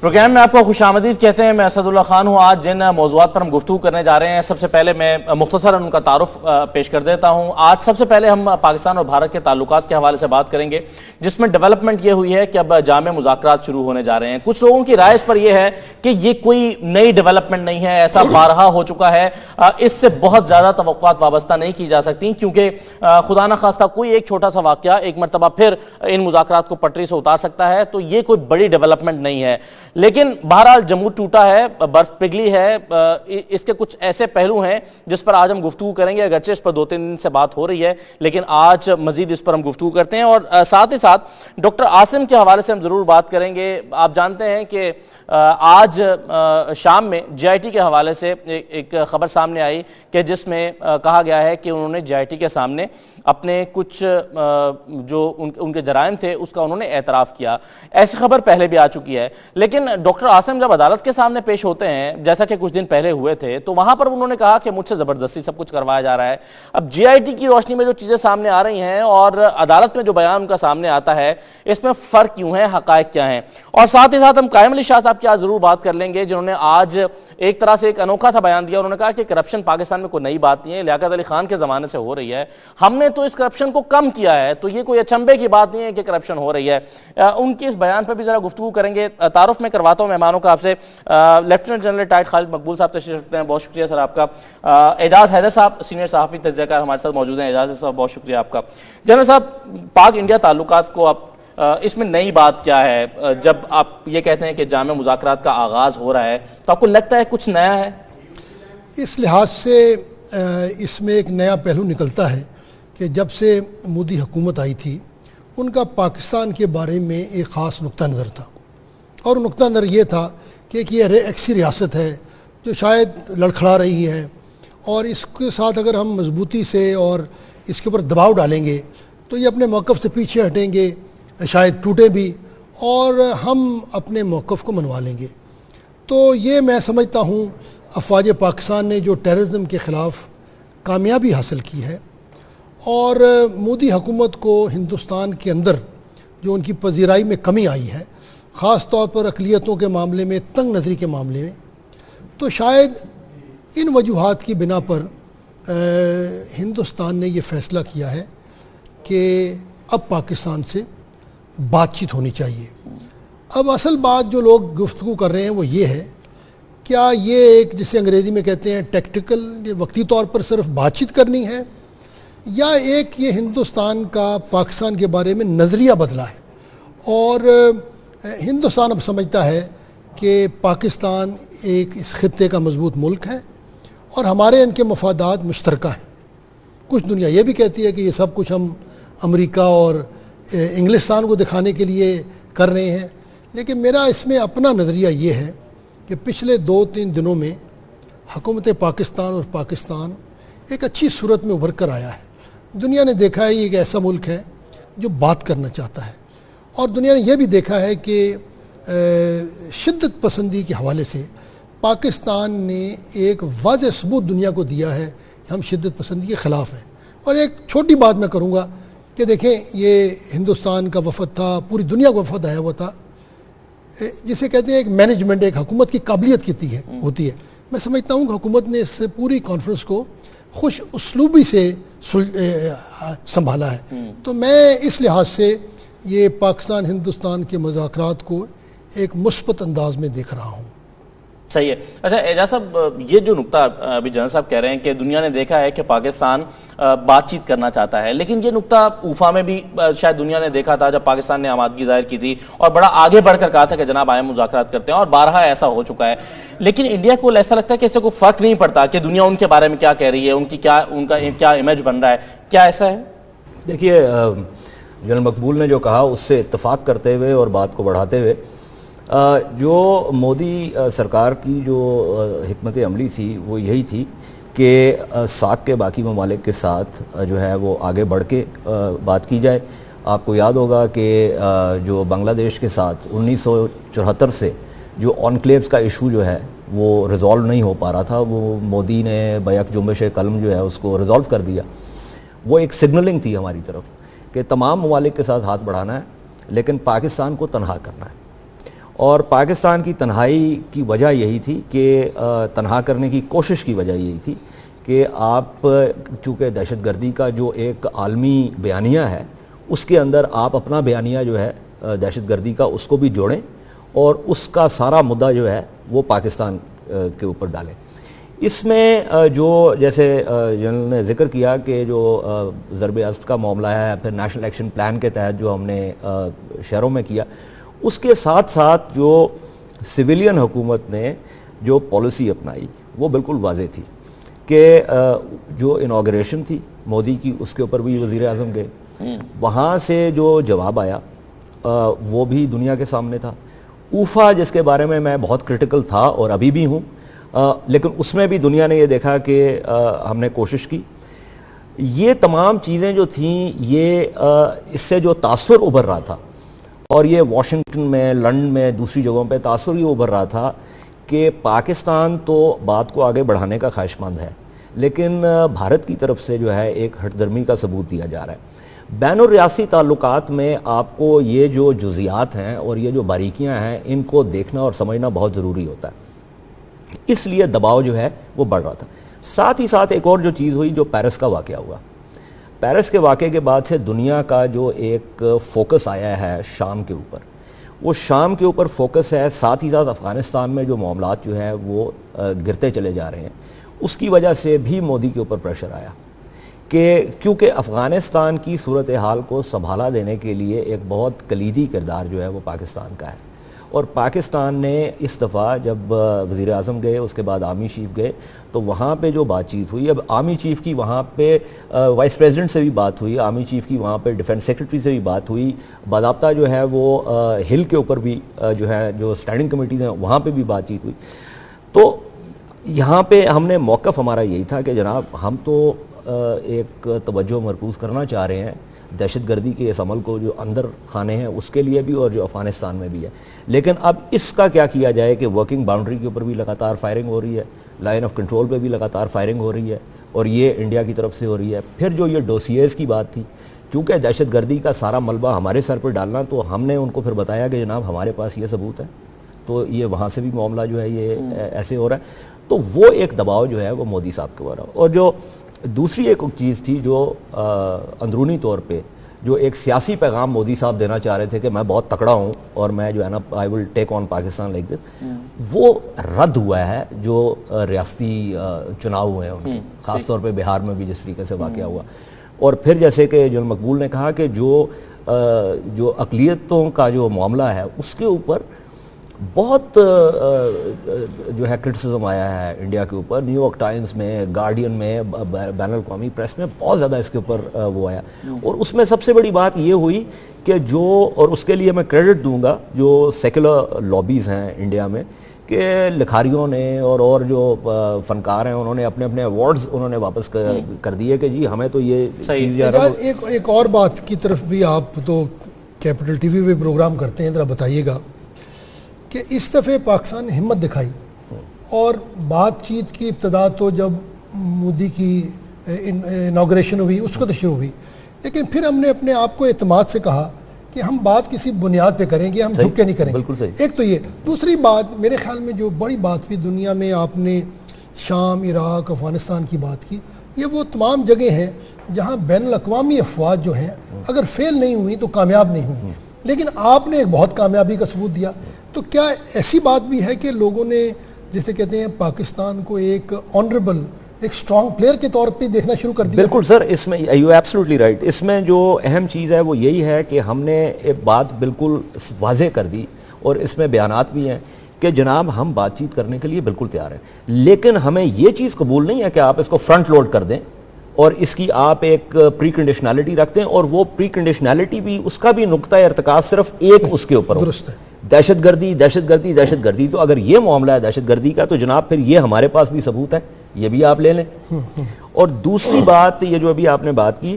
Programme میں آپ کو خوش آمدید کہتے ہیں. میں اسد اللہ خان ہوں. آج جن موضوعات پر ہم گفتگو کرنے جا رہے ہیں، سب سے پہلے میں مختصراً ان کا تعارف پیش کر دیتا ہوں. آج سب سے پہلے ہم پاکستان اور بھارت کے تعلقات کے حوالے سے بات کریں گے، جس میں ڈیولپمنٹ یہ ہوئی ہے کہ اب جامع مذاکرات شروع ہونے جا رہے ہیں. کچھ لوگوں کی رائے اس پر یہ ہے کہ یہ کوئی نئی ڈیولپمنٹ نہیں ہے، ایسا بارہا ہو چکا ہے، اس سے بہت زیادہ توقعات وابستہ نہیں کی جا سکتی، کیونکہ خدا نہ خواستہ کوئی ایک چھوٹا سا واقعہ ایک مرتبہ پھر ان مذاکرات کو پٹری سے اتار سکتا ہے. تو یہ کوئی بڑی ڈیولپمنٹ نہیں ہے. لیکن بہرحال جمود ٹوٹا ہے، برف پگھلی ہے، اس کے کچھ ایسے پہلو ہیں جس پر آج ہم گفتگو کریں گے. اگرچہ اس پر 2-3 دن سے بات ہو رہی ہے، لیکن آج مزید اس پر ہم گفتگو کرتے ہیں. اور ساتھ ہی ساتھ ڈاکٹر عاصم کے حوالے سے ہم ضرور بات کریں گے. آپ جانتے ہیں کہ آج شام میں جے آئی ٹی کے حوالے سے ایک خبر سامنے آئی کہ جس میں کہا گیا ہے کہ انہوں نے جے آئی ٹی کے سامنے اپنے کچھ جو ان کے جرائم تھے اس کا انہوں نے اعتراف کیا. ایسی خبر پہلے بھی آ چکی ہے، لیکن ڈاکٹر عاصم جب عدالت کے سامنے پیش ہوتے ہیں، جیسا کہ کچھ دن پہلے ہوئے تھے، تو وہاں پر انہوں نے کہا کہ مجھ سے زبردستی سب کچھ کروایا جا رہا ہے. اب جے آئی ٹی کی روشنی میں جو چیزیں سامنے آ رہی ہیں اور عدالت میں جو بیان ان کا سامنے آتا ہے، اس میں فرق کیوں ہے، حقائق کیا ہیں. اور ساتھ ہی ساتھ ہم قائم علی شاہ صاحب کی آج ضرور بات کر لیں گے، جنہوں نے آج ایک طرح سے ایک انوکھا سا بیان دیا. انہوں نے کہا کہ کرپشن پاکستان میں کوئی نئی بات نہیں ہے، لیاقت علی خان کے زمانے سے ہو رہی ہے، ہم نے تو اس کرپشن کو کم کیا ہے، تو یہ کوئی اچنبے کی بات نہیں ہے کہ کرپشن ہو رہی ہے. ان کی اس بیان پر بھی ذرا گفتگو کریں گے. تعارف میں کرواتا ہوں مہمانوں کا آپ سے. لیفٹیننٹ جنرل ریٹائرڈ خالد مقبول صاحب تشریف رکھتے ہیں، بہت شکریہ سر آپ کا. اعجاز حیدر صاحب سینئر صحافی تجزیہ کار ہمارے ساتھ موجود ہیں. اعجاز صاحب بہت شکریہ آپ کا. جنرل صاحب، پاک انڈیا تعلقات کو اب اس میں نئی بات کیا ہے؟ جب آپ یہ کہتے ہیں کہ جامع مذاکرات کا آغاز ہو رہا ہے، تو آپ کو لگتا ہے کچھ نیا ہے؟ اس لحاظ سے اس میں ایک نیا پہلو نکلتا ہے کہ جب سے مودی حکومت آئی تھی، ان کا پاکستان کے بارے میں ایک خاص نقطہ نظر تھا. اور نقطہ نظر یہ تھا کہ یہ ایسی ریاست ہے جو شاید لڑکھڑا رہی ہے، اور اس کے ساتھ اگر ہم مضبوطی سے اور اس کے اوپر دباؤ ڈالیں گے تو یہ اپنے موقف سے پیچھے ہٹیں گے، شاید ٹوٹے بھی، اور ہم اپنے موقف کو منوا لیں گے. تو یہ میں سمجھتا ہوں افواج پاکستان نے جو ٹیررزم کے خلاف کامیابی حاصل کی ہے، اور مودی حکومت کو ہندوستان کے اندر جو ان کی پذیرائی میں کمی آئی ہے، خاص طور پر اقلیتوں کے معاملے میں، تنگ نظری کے معاملے میں، تو شاید ان وجوہات کی بنا پر ہندوستان نے یہ فیصلہ کیا ہے کہ اب پاکستان سے بات چیت ہونی چاہیے. اب اصل بات جو لوگ گفتگو کر رہے ہیں وہ یہ ہے، کیا یہ ایک جسے انگریزی میں کہتے ہیں ٹیکٹیکل، یہ وقتی طور پر صرف بات چیت کرنی ہے، یا ایک یہ ہندوستان کا پاکستان کے بارے میں نظریہ بدلا ہے، اور ہندوستان اب سمجھتا ہے کہ پاکستان ایک اس خطے کا مضبوط ملک ہے اور ہمارے ان کے مفادات مشترکہ ہیں. کچھ دنیا یہ بھی کہتی ہے کہ یہ سب کچھ ہم امریکہ اور انگلستان کو دکھانے کے لیے کر رہے ہیں، لیکن میرا اس میں اپنا نظریہ یہ ہے کہ پچھلے 2-3 دنوں میں حکومت پاکستان اور پاکستان ایک اچھی صورت میں ابھر کر آیا ہے. دنیا نے دیکھا ہے یہ ایک ایسا ملک ہے جو بات کرنا چاہتا ہے، اور دنیا نے یہ بھی دیکھا ہے کہ شدت پسندی کے حوالے سے پاکستان نے ایک واضح ثبوت دنیا کو دیا ہے کہ ہم شدت پسندی کے خلاف ہیں. اور ایک چھوٹی بات میں کروں گا کہ دیکھیں، یہ ہندوستان کا وفد تھا، پوری دنیا کا وفد آیا ہوا تھا، جسے کہتے ہیں ایک مینجمنٹ، ایک حکومت کی قابلیت ہوتی ہے. میں سمجھتا ہوں کہ حکومت نے اس پوری کانفرنس کو خوش اسلوبی سے سنبھالا ہے. تو میں اس لحاظ سے یہ پاکستان ہندوستان کے مذاکرات کو ایک مثبت انداز میں دیکھ رہا ہوں. صحیح ہے. اچھا اعجاز صاحب، یہ جو نقطہ ابھی جنرل صاحب کہہ رہے ہیں کہ دنیا نے دیکھا ہے کہ پاکستان بات چیت کرنا چاہتا ہے، لیکن یہ نقطہ اوفا میں بھی شاید دنیا نے دیکھا تھا جب پاکستان نے آمادگی ظاہر کی تھی اور بڑا آگے بڑھ کر کہا تھا کہ جناب آئیں مذاکرات کرتے ہیں، اور بارہا ایسا ہو چکا ہے. لیکن انڈیا کو ایسا لگتا ہے کہ اس سے کوئی فرق نہیں پڑتا کہ دنیا ان کے بارے میں کیا کہہ رہی ہے، ان کا کیا امیج بن رہا ہے. کیا ایسا ہے؟ دیکھیے، جنرل مقبول نے جو کہا اس سے اتفاق کرتے ہوئے اور بات کو بڑھاتے ہوئے، جو مودی سرکار کی جو حکمت عملی تھی وہ یہی تھی کہ ساک کے باقی ممالک کے ساتھ جو ہے وہ آگے بڑھ کے بات کی جائے. آپ کو یاد ہوگا کہ جو بنگلہ دیش کے ساتھ 1974 سے جو انکلیوز کا ایشو جو ہے وہ ریزالو نہیں ہو پا رہا تھا، وہ مودی نے بیک جنبش قلم جو ہے اس کو ریزالو کر دیا. وہ ایک سگنلنگ تھی ہماری طرف کہ تمام ممالک کے ساتھ ہاتھ بڑھانا ہے لیکن پاکستان کو تنہا کرنا ہے. اور پاکستان کی تنہائی کی وجہ یہی تھی کہ تنہا کرنے کی کوشش کی وجہ یہی تھی کہ آپ چونکہ دہشت گردی کا جو ایک عالمی بیانیہ ہے اس کے اندر آپ اپنا بیانیہ جو ہے دہشت گردی کا اس کو بھی جوڑیں اور اس کا سارا مدعا جو ہے وہ پاکستان کے اوپر ڈالیں. اس میں جو جیسے جنرل نے ذکر کیا کہ جو ضرب اسب کا معاملہ ہے, پھر نیشنل ایکشن پلان کے تحت جو ہم نے شہروں میں کیا, اس کے ساتھ ساتھ جو سویلین حکومت نے جو پالیسی اپنائی وہ بالکل واضح تھی کہ جو انوگریشن تھی مودی کی اس کے اوپر بھی وزیر اعظم گئے, وہاں سے جو جواب آیا وہ بھی دنیا کے سامنے تھا. اوفا جس کے بارے میں میں بہت کرٹیکل تھا اور ابھی بھی ہوں, لیکن اس میں بھی دنیا نے یہ دیکھا کہ ہم نے کوشش کی. یہ تمام چیزیں جو تھیں یہ اس سے جو تاثر ابھر رہا تھا, اور یہ واشنگٹن میں, لندن میں, دوسری جگہوں پہ تاثر یہ ابھر رہا تھا کہ پاکستان تو بات کو آگے بڑھانے کا خواہش مند ہے, لیکن بھارت کی طرف سے جو ہے ایک ہٹ درمی کا ثبوت دیا جا رہا ہے. بین الریاسی تعلقات میں آپ کو یہ جو جزیات ہیں اور یہ جو باریکیاں ہیں ان کو دیکھنا اور سمجھنا بہت ضروری ہوتا ہے, اس لیے دباؤ جو ہے وہ بڑھ رہا تھا. ساتھ ہی ساتھ ایک اور جو چیز ہوئی جو پیرس کا واقعہ ہوا, پیرس کے واقعے کے بعد سے دنیا کا جو ایک فوکس آیا ہے شام کے اوپر, وہ شام کے اوپر فوکس ہے. ساتھ ہی ساتھ افغانستان میں جو معاملات جو ہے وہ گرتے چلے جا رہے ہیں, اس کی وجہ سے بھی مودی کے اوپر پریشر آیا کہ کیونکہ افغانستان کی صورتحال کو سنبھالا دینے کے لیے ایک بہت کلیدی کردار جو ہے وہ پاکستان کا ہے. اور پاکستان نے اس دفعہ جب وزیر اعظم گئے, اس کے بعد آرمی چیف گئے, تو وہاں پہ جو بات چیت ہوئی, اب آرمی چیف کی وہاں پہ وائس پریزیڈنٹ سے بھی بات ہوئی, آرمی چیف کی وہاں پہ ڈیفنس سیکرٹری سے بھی بات ہوئی, باضابطہ جو ہے وہ ہل کے اوپر بھی جو ہے جو اسٹینڈنگ کمیٹیز ہیں وہاں پہ بھی بات چیت ہوئی. تو یہاں پہ ہم نے موقف ہمارا یہی تھا کہ جناب ہم تو ایک توجہ مرکوز کرنا چاہ رہے ہیں دہشت گردی کے اس عمل کو جو اندر خانے ہیں اس کے لیے بھی اور جو افغانستان میں بھی ہے, لیکن اب اس کا کیا کیا جائے کہ ورکنگ باؤنڈری کے اوپر بھی لگاتار فائرنگ ہو رہی ہے, لائن آف کنٹرول پہ بھی لگاتار فائرنگ ہو رہی ہے, اور یہ انڈیا کی طرف سے ہو رہی ہے. پھر جو یہ ڈوسیز کی بات تھی, چونکہ دہشت گردی کا سارا ملبہ ہمارے سر پہ ڈالنا, تو ہم نے ان کو پھر بتایا کہ جناب ہمارے پاس یہ ثبوت ہے, تو یہ وہاں سے بھی معاملہ جو ہے یہ ایسے ہو رہا ہے. تو وہ ایک دباؤ جو ہے وہ مودی صاحب کے اوپر. اور جو دوسری ایک چیز تھی جو اندرونی طور پہ جو ایک سیاسی پیغام مودی صاحب دینا چاہ رہے تھے کہ میں بہت تکڑا ہوں اور میں جو ہے نا آئی ول ٹیک آن پاکستان لائک دس, وہ رد ہوا ہے جو ریاستی چناؤ ہوئے ہیں ان کے, خاص طور پہ بہار میں بھی جس طریقے سے واقعہ ہوا. اور پھر جیسے کہ جنرل مقبول نے کہا کہ جو اقلیتوں کا جو معاملہ ہے اس کے اوپر بہت جو ہے کرٹیسزم آیا ہے انڈیا کے اوپر. نیو یارک ٹائمز میں, گارڈین میں, بین الاقوامی پریس میں بہت زیادہ اس کے اوپر وہ آیا. اور اس میں سب سے بڑی بات یہ ہوئی کہ جو, اور اس کے لیے میں کریڈٹ دوں گا جو سیکولر لابیز ہیں انڈیا میں, کہ لکھاریوں نے اور جو فنکار ہیں انہوں نے اپنے اپنے ایوارڈز انہوں نے واپس کر دیے کہ جی ہمیں تو یہ چیز. ایک اور بات کی طرف بھی, آپ تو کیپٹل ٹی وی پہ پروگرام کرتے ہیں, ذرا بتائیے گا کہ اس دفعہ پاکستان نے ہمت دکھائی اور بات چیت کی ابتدا تو جب مودی کی انوگریشن ہوئی اس کو تو شروع ہوئی, لیکن پھر ہم نے اپنے آپ کو اعتماد سے کہا کہ ہم بات کسی بنیاد پہ کریں گے, ہم جھک کے نہیں کریں گے. ایک تو یہ. دوسری بات میرے خیال میں جو بڑی بات بھی دنیا میں, آپ نے شام, عراق, افغانستان کی بات کی, یہ وہ تمام جگہیں ہیں جہاں بین الاقوامی افواج جو ہیں اگر فیل نہیں ہوئی تو کامیاب نہیں ہوئی, لیکن آپ نے ایک بہت کامیابی کا ثبوت دیا. تو کیا ایسی بات بھی ہے کہ لوگوں نے جیسے کہتے ہیں پاکستان کو ایک آنریبل, ایک اسٹرانگ پلیئر کے طور پہ دیکھنا شروع کر دیا؟ بالکل سر, اس میں یو ایبسلیوٹلی رائٹ. اس میں جو اہم چیز ہے وہ یہی ہے کہ ہم نے ایک بات بالکل واضح کر دی, اور اس میں بیانات بھی ہیں کہ جناب ہم بات چیت کرنے کے لیے بالکل تیار ہیں, لیکن ہمیں یہ چیز قبول نہیں ہے کہ آپ اس کو فرنٹ لوڈ کر دیں اور اس کی آپ ایک پری کنڈیشنالٹی رکھتے ہیں, اور وہ پری کنڈیشنالٹی بھی اس کا بھی نقطہ ارتکاز صرف ایک اس کے اوپر ہو. درست ہے. دہشت گردی دہشت گردی دہشت گردی. تو اگر یہ معاملہ ہے دہشت گردی کا تو جناب پھر یہ ہمارے پاس بھی ثبوت ہے, یہ بھی آپ لے لیں. اور دوسری بات یہ جو ابھی آپ نے بات کی,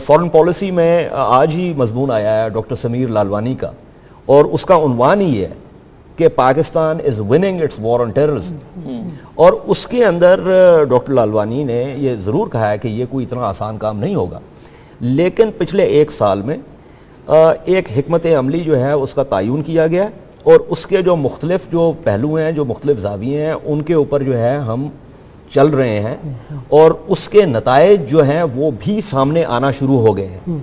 فارن پالیسی میں آج ہی مضمون آیا ہے ڈاکٹر سمیر لالوانی کا, اور اس کا عنوان ہی یہ ہے کہ Pakistan is winning its war on terrorism. اور اس کے اندر ڈاکٹر لالوانی نے یہ ضرور کہا ہے کہ یہ کوئی اتنا آسان کام نہیں ہوگا, لیکن پچھلے ایک سال میں ایک حکمت عملی جو ہے اس کا تعین کیا گیا, اور اس کے جو مختلف جو پہلو ہیں, جو مختلف زاویے ہیں, ان کے اوپر جو ہے ہم چل رہے ہیں, اور اس کے نتائج جو ہیں وہ بھی سامنے آنا شروع ہو گئے ہیں.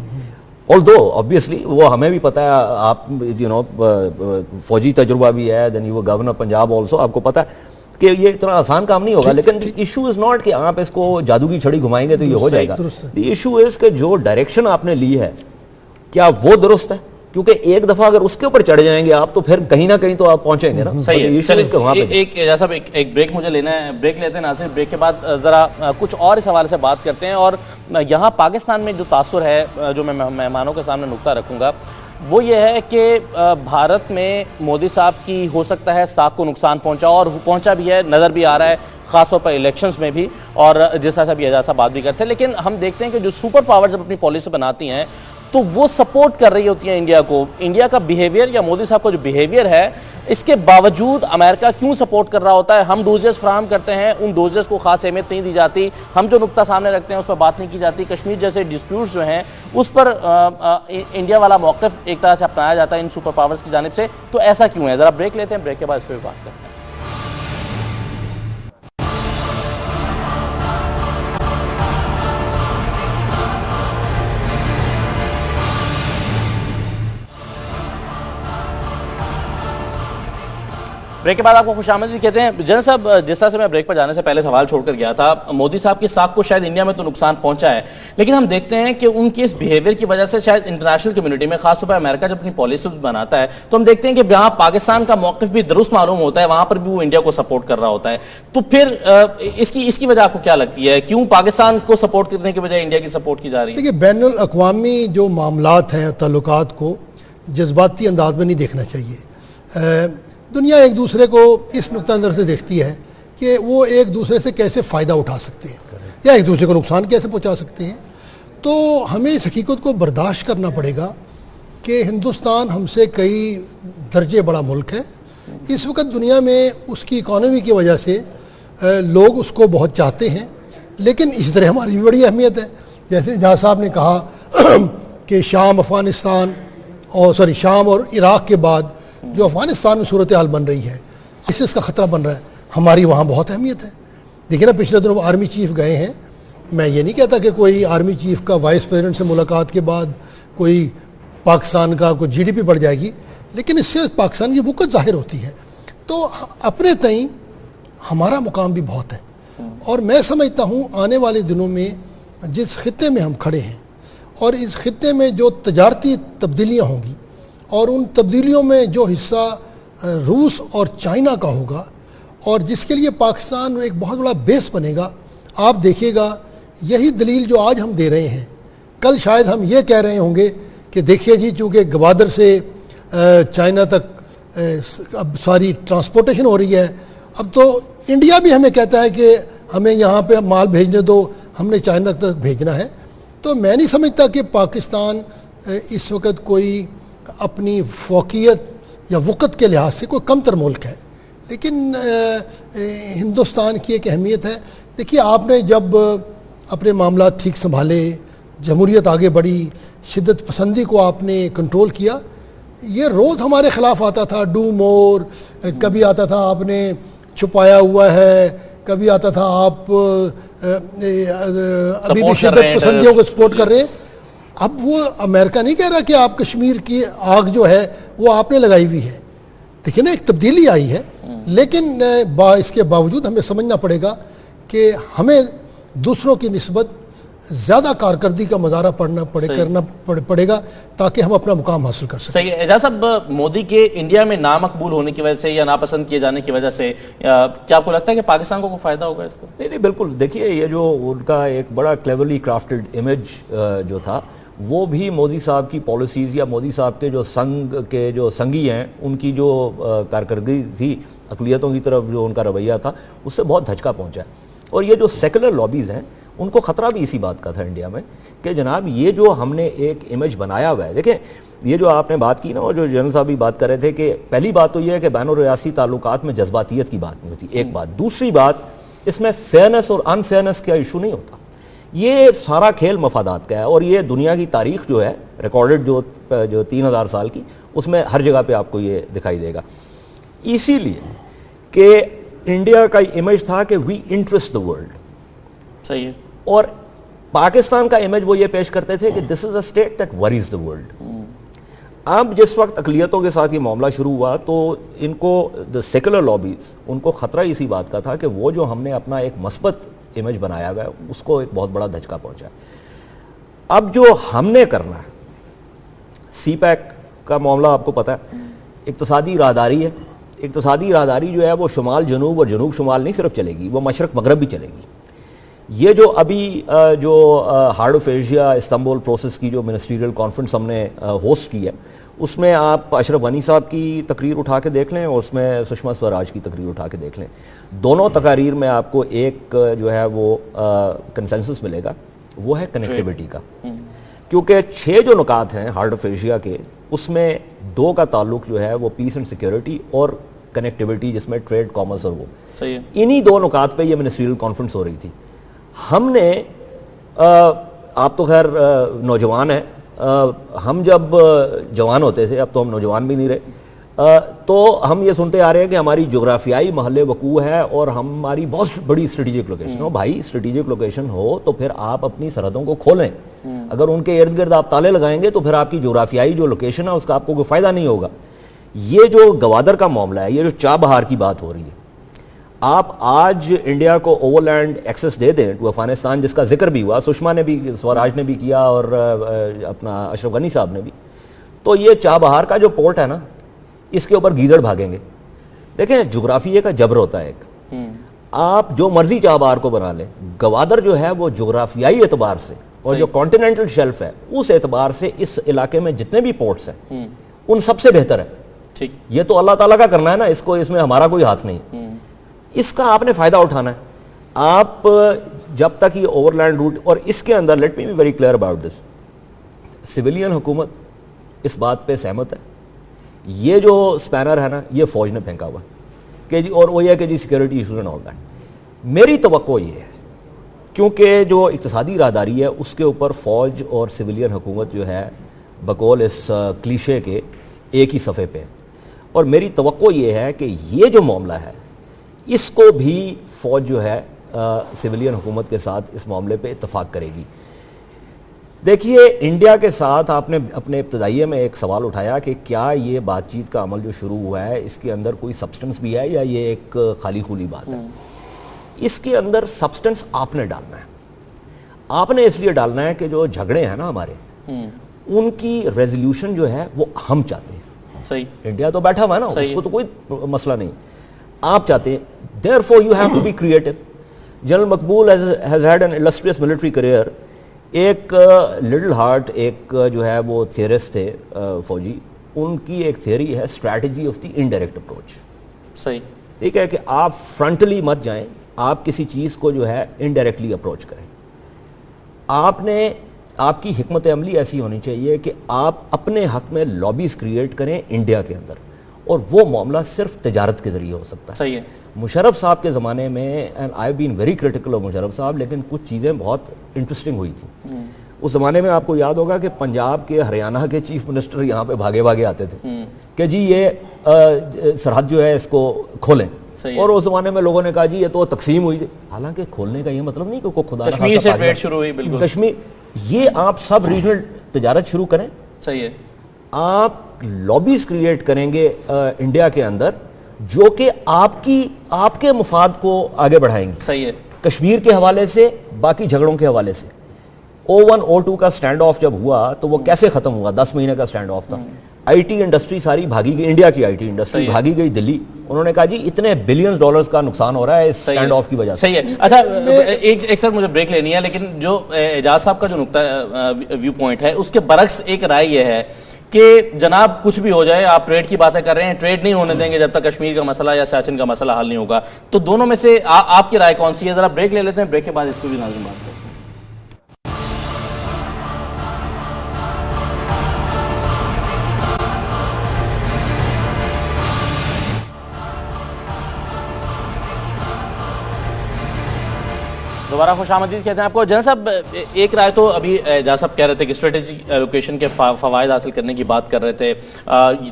although obviously وہ ہمیں بھی پتہ ہے, آپ فوجی تجربہ بھی ہے, then you governor Punjab also, آپ کو پتہ ہے کہ یہ اتنا آسان کام نہیں ہوگا, لیکن ایشو از ناٹ کہ آپ اس کو جادو کی چھڑی گھمائیں گے تو یہ ہو جائے گا. دی ایشو از کہ جو ڈائریکشن آپ نے لی ہے کیا وہ درست ہے, کیونکہ ایک دفعہ اگر اس کے اوپر چڑھ جائیں گے آپ تو پھر کہیں نہ کہیں تو آپ پہنچیں گے نا. ایک بریک مجھے لینا ہے, بریک لیتے ہیں ناصر. بریک کے بعد ذرا کچھ اور اس حوالے سے بات کرتے ہیں, اور یہاں پاکستان میں جو تاثر ہے جو میں مہمانوں کے سامنے نقطہ رکھوں گا وہ یہ ہے کہ بھارت میں مودی صاحب کی ہو سکتا ہے ساکھ کو نقصان پہنچا, اور پہنچا بھی ہے, نظر بھی آ رہا ہے, خاص طور پر الیکشنز میں بھی, اور جس طرح سے ابھی اعجاز صاحب بات بھی کرتے ہیں. لیکن ہم دیکھتے ہیں کہ جو سپر پاورز اپنی پالیسی بناتی ہیں تو وہ سپورٹ کر رہی ہوتی ہیں انڈیا کو. انڈیا کا بیہیویئر یا مودی صاحب کا جو بیہیویئر ہے اس کے باوجود امریکہ کیوں سپورٹ کر رہا ہوتا ہے؟ ہم ڈوزز فراہم کرتے ہیں, ان ڈوزز کو خاص اہمیت نہیں دی جاتی, ہم جو نقطہ سامنے رکھتے ہیں اس پر بات نہیں کی جاتی. کشمیر جیسے ڈسپیوٹس جو ہیں اس پر انڈیا والا موقف ایک طرح سے اپنایا جاتا ہے ان سپر پاورز کی جانب سے. تو ایسا کیوں ہے؟ ذرا بریک لیتے ہیں, بریک کے بعد اس پہ بھی بات کرتے ہیں. بریک کے بعد آپ کو خوش آمدید کہتے ہیں. جنرل صاحب, جس طرح سے میں بریک پر جانے سے پہلے سوال چھوڑ کر گیا تھا, مودی صاحب کی ساکھ کو شاید انڈیا میں تو نقصان پہنچا ہے, لیکن ہم دیکھتے ہیں کہ ان کے اس بیہیویئر کی وجہ سے شاید انٹرنیشنل کمیونٹی میں, خاص طور پر امریکہ جب اپنی پالیسی بناتا ہے تو ہم دیکھتے ہیں کہ جہاں پاکستان کا موقف بھی درست معلوم ہوتا ہے وہاں پر بھی وہ انڈیا کو سپورٹ کر رہا ہوتا ہے. تو پھر اس کی وجہ آپ کو کیا لگتی ہے, کیوں پاکستان کو سپورٹ کرنے کی بجائے انڈیا کی سپورٹ کی جا رہی ہے؟ دیکھیے, بین الاقوامی جو معاملات ہیں, تعلقات کو جذباتی انداز میں نہیں دیکھنا چاہیے. دنیا ایک دوسرے کو اس نقطہ نظر سے دیکھتی ہے کہ وہ ایک دوسرے سے کیسے فائدہ اٹھا سکتے ہیں یا ایک دوسرے کو نقصان کیسے پہنچا سکتے ہیں. تو ہمیں اس حقیقت کو برداشت کرنا پڑے گا کہ ہندوستان ہم سے کئی درجے بڑا ملک ہے. اس وقت دنیا میں اس کی اکانومی کی وجہ سے لوگ اس کو بہت چاہتے ہیں, لیکن اسی طرح ہماری بھی بڑی اہمیت ہے. جیسے اعجاز صاحب نے کہا کہ شام اور عراق کے بعد جو افغانستان میں صورتحال بن رہی ہے, ISIS کا خطرہ بن رہا ہے, ہماری وہاں بہت اہمیت ہے. دیکھیں نا, پچھلے دنوں آرمی چیف گئے ہیں. میں یہ نہیں کہتا کہ کوئی آرمی چیف کا وائس پریزیڈنٹ سے ملاقات کے بعد کوئی پاکستان کا کوئی GDP بڑھ جائے گی, لیکن اس سے پاکستان کی وقت ظاہر ہوتی ہے. تو اپنے تئیں ہمارا مقام بھی بہت ہے, اور میں سمجھتا ہوں آنے والے دنوں میں جس خطے میں ہم کھڑے ہیں اور اس خطے میں جو تجارتی تبدیلیاں ہوں گی, اور ان تبدیلیوں میں جو حصہ روس اور چائنا کا ہوگا, اور جس کے لیے پاکستان ایک بہت بڑا بیس بنے گا, آپ دیکھیے گا یہی دلیل جو آج ہم دے رہے ہیں, کل شاید ہم یہ کہہ رہے ہوں گے کہ دیکھیے جی, چونکہ گوادر سے چائنا تک اب ساری ٹرانسپورٹیشن ہو رہی ہے, اب تو انڈیا بھی ہمیں کہتا ہے کہ ہمیں یہاں پہ مال بھیجنے دو, ہم نے چائنا تک بھیجنا ہے. تو میں نہیں سمجھتا کہ پاکستان اس وقت کوئی اپنی فوقیت یا وقت کے لحاظ سے کوئی کم تر ملک ہے, لیکن ہندوستان کی ایک اہمیت ہے. دیکھیے, آپ نے جب اپنے معاملات ٹھیک سنبھالے, جمہوریت آگے بڑھی, شدت پسندی کو آپ نے کنٹرول کیا, یہ روز ہمارے خلاف آتا تھا, ڈو مور, کبھی آتا تھا آپ نے چھپایا ہوا ہے, کبھی آتا تھا آپ ابھی بھی شدت پسندیوں کو سپورٹ کر رہے ہیں. اب وہ امریکہ نہیں کہہ رہا کہ آپ کشمیر کی آگ جو ہے وہ آپ نے لگائی ہوئی ہے. دیکھیں نا, ایک تبدیلی آئی ہے, لیکن اس کے باوجود ہمیں سمجھنا پڑے گا کہ ہمیں دوسروں کی نسبت زیادہ کارکردگی کا مظاہرہ کرنا پڑے گا تاکہ ہم اپنا مقام حاصل کر سکیں. صحیح ہے. اعجاز صاحب, مودی کے انڈیا میں نامقبول ہونے کی وجہ سے یا ناپسند کیے جانے کی وجہ سے کیا آپ کو لگتا ہے کہ پاکستان کو کوئی فائدہ ہوگا اس کا؟ نہیں, بالکل. دیکھیے, یہ جو ان کا ایک بڑا کلیورلی کرافٹڈ امیج جو تھا, وہ بھی مودی صاحب کی پالیسیز یا مودی صاحب کے جو سنگی ہیں ان کی جو کارکردگی تھی, اقلیتوں کی طرف جو ان کا رویہ تھا, اس سے بہت دھچکا پہنچا ہے. اور یہ جو سیکولر لابیز ہیں ان کو خطرہ بھی اسی بات کا تھا انڈیا میں کہ جناب یہ جو ہم نے ایک امیج بنایا ہوا ہے. دیکھیں, یہ جو آپ نے بات کی نا, اور جو جنرل صاحب بھی بات کر رہے تھے کہ پہلی بات تو یہ ہے کہ بین الریاسی تعلقات میں جذباتیت کی بات نہیں ہوتی, ایک بات. دوسری بات, اس میں فیئرنس اور ان فیئرنس کا ایشو نہیں ہوتا. یہ سارا کھیل مفادات کا ہے، اور یہ دنیا کی تاریخ جو ہے ریکارڈڈ جو 3000 سال کی، اس میں ہر جگہ پہ آپ کو یہ دکھائی دے گا. اسی لیے کہ انڈیا کا امیج تھا کہ وی انٹرسٹ دا ورلڈ، صحیح ہے، اور پاکستان کا امیج وہ یہ پیش کرتے تھے کہ this is a state that worries the world. اب جس وقت اقلیتوں کے ساتھ یہ معاملہ شروع ہوا تو ان کو دا سیکولر لابیز، ان کو خطرہ اسی بات کا تھا کہ وہ جو ہم نے اپنا ایک مثبت امیج بنایا ہوا ہے اس کو ایک بہت بڑا دھچکا پہنچا ہے. اب جو ہم نے کرنا ہے، سی پیک کا معاملہ آپ کو پتہ ہے، اقتصادی راہداری ہے. اقتصادی راہداری جو ہے وہ شمال جنوب اور جنوب شمال نہیں صرف چلے گی، وہ مشرق مغرب بھی چلے گی. یہ جو ابھی جو heart of Asia Istanbul process کی جو منسٹریل کانفرنس ہم نے ہوسٹ کی ہے، اس میں آپ اشرف غنی صاحب کی تقریر اٹھا کے دیکھ لیں اور اس میں سشما سوراج کی تقریر اٹھا کے دیکھ لیں. دونوں تقاریر میں آپ کو ایک جو ہے وہ کنسنسس ملے گا، وہ ہے کنیکٹیوٹی کا. کیونکہ 6 جو نکات ہیں ہارٹ آف ایشیا کے، اس میں 2 کا تعلق جو ہے وہ پیس اینڈ سیکیورٹی اور کنیکٹیوٹی، جس میں ٹریڈ، کامرس اور وہ. انہی 2 نکات پہ یہ منسٹریل کانفرنس ہو رہی تھی. ہم نے آپ تو خیر نوجوان ہیں، ہم جب جوان ہوتے تھے، اب تو ہم نوجوان بھی نہیں رہے، تو ہم یہ سنتے آ رہے ہیں کہ ہماری جغرافیائی محل وقوع ہے اور ہماری بہت بڑی اسٹریٹجک لوکیشن ہو. بھائی اسٹریٹجک لوکیشن ہو تو پھر آپ اپنی سرحدوں کو کھولیں. اگر ان کے ارد گرد آپ تالے لگائیں گے تو پھر آپ کی جغرافیائی جو لوکیشن ہے اس کا آپ کو کوئی فائدہ نہیں ہوگا. یہ جو گوادر کا معاملہ ہے، یہ جو چاہ بہار کی بات ہو رہی ہے، آپ آج انڈیا کو اوور لینڈ ایکسس دے دیں ٹو افغانستان، جس کا ذکر بھی ہوا، سشما نے بھی، سوراج نے بھی کیا اور اپنا اشرف غنی صاحب نے بھی، تو یہ چاہ بہار کا جو پورٹ ہے نا، اس کے اوپر گیدڑ بھاگیں گے. دیکھیں جغرافیے کا جبر ہوتا ہے ایک، آپ جو مرضی چاہ بہار کو بنا لیں، گوادر جو ہے وہ جغرافیائی اعتبار سے اور جو کانٹیننٹل شیلف ہے اس اعتبار سے اس علاقے میں جتنے بھی پورٹس ہیں ان سب سے بہتر ہے. یہ تو اللہ تعالیٰ کا کرنا ہے نا، اس میں ہمارا کوئی ہاتھ نہیں. اس کا آپ نے فائدہ اٹھانا ہے. آپ جب تک یہ اوور لینڈ روٹ، اور اس کے اندر let me be very clear about this, civilian حکومت اس بات پہ سہمت ہے. یہ جو اسپینر ہے نا، یہ فوج نے پھینکا ہوا کہ جی، اور وہ یہ کہ جی security issues and all that. میری توقع یہ ہے کیونکہ جو اقتصادی راہداری ہے اس کے اوپر فوج اور سویلین حکومت جو ہے بقول اس کلیشے کے ایک ہی صفحے پہ، اور میری توقع یہ ہے کہ یہ جو معاملہ ہے اس کو بھی فوج جو ہے سویلین حکومت کے ساتھ اس معاملے پہ اتفاق کرے گی. دیکھیے انڈیا کے ساتھ آپ نے اپنے ابتدائیے میں ایک سوال اٹھایا کہ کیا یہ بات چیت کا عمل جو شروع ہوا ہے اس کے اندر کوئی سبسٹنس بھی ہے یا یہ ایک خالی خولی بات ہے. اس کے اندر سبسٹنس آپ نے ڈالنا ہے. آپ نے اس لیے ڈالنا ہے کہ جو جھگڑے ہیں نا ہمارے، ان کی ریزولوشن جو ہے وہ ہم چاہتے ہیں. صحیح، انڈیا تو بیٹھا ہوا ہے نا، اس کو تو کوئی مسئلہ نہیں، آپ چاہتے ہیں. Therefore you have to be creative. General Maqbool has had an illustrious military career. ایک لٹل ہارٹ ایک جو ہے وہ تھیورسٹ تھے فوجی، ان کی ایک تھیوری ہے strategy of the indirect approach. صحیح، ٹھیک ہے، کہ آپ فرنٹلی مت جائیں، آپ کسی چیز کو جو ہے انڈائریکٹلی اپروچ کریں. آپ کی حکمت عملی ایسی ہونی چاہیے کہ آپ اپنے حق میں لابیز کریٹ کریں انڈیا کے اندر، اور وہ معاملہ صرف تجارت کے ذریعے ہو سکتا ہے. صحیح ہے. مشرف صاحب کے زمانے میں، and I been very critical of Musharraf صاحب، لیکن کچھ چیزیں بہت انٹرسٹنگ ہوئی تھیں. اس زمانے میں آپ کو یاد ہوگا کہ پنجاب کے، ہریانہ کے چیف منسٹر یہاں پہ بھاگے بھاگے آتے تھے کہ جی یہ سرحد جو ہے اس کو کھولیں، اور اس زمانے میں لوگوں نے کہا جی یہ تو تقسیم ہوئی تھی. حالانکہ کھولنے کا یہ مطلب نہیں کہ خدا کشمیر سے ٹریڈ شروع ہوئی. بالکل کشمیر، یہ آپ سب ریجنل تجارت شروع کریں. صحیح ہے. آپ لابیز کریٹ کریں گے انڈیا کے اندر جو کہ آپ کے مفاد کو آگے بڑھائیں گی. صحیح ہے. کشمیر کے حوالے سے، باقی جھگڑوں کے حوالے سے. O1 O2 کا سٹینڈ آف جب ہوا تو وہ کیسے ختم ہوا؟ 10 مہینے کا سٹینڈ آف تھا. آئی ٹی انڈسٹری ساری بھاگی گئی، انڈیا کی آئی ٹی انڈسٹری بھاگی گئی دلی. انہوں نے کہا جی اتنے بلینز ڈالرز کا نقصان ہو رہا ہے اس سٹینڈ آف کی وجہ سے. صحیح ہے. اچھا ایک سر مجھے بریک لینی ہے، لیکن جو اعجاز صاحب کا جو نقطہ ویو پوائنٹ ہے اس کے برعکس ایک رائے یہ ہے کہ جناب کچھ بھی ہو جائے، آپ ٹریڈ کی باتیں کر رہے ہیں، ٹریڈ نہیں ہونے دیں گے جب تک کشمیر کا مسئلہ یا سیاچن کا مسئلہ حل نہیں ہوگا. تو دونوں میں سے آپ کی رائے کون سی ہے؟ ذرا بریک لے لیتے ہیں، بریک کے بعد اس کو بھی ناظرین بات کرتے ہیں. دوبارہ خوش آمدید کہتے ہیں آپ کو. جنرل صاحب ایک رائے تو ابھی اعجاز صاحب کہہ رہے تھے کہ اسٹریٹجک لوکیشن کے فوائد حاصل کرنے کی بات کر رہے تھے,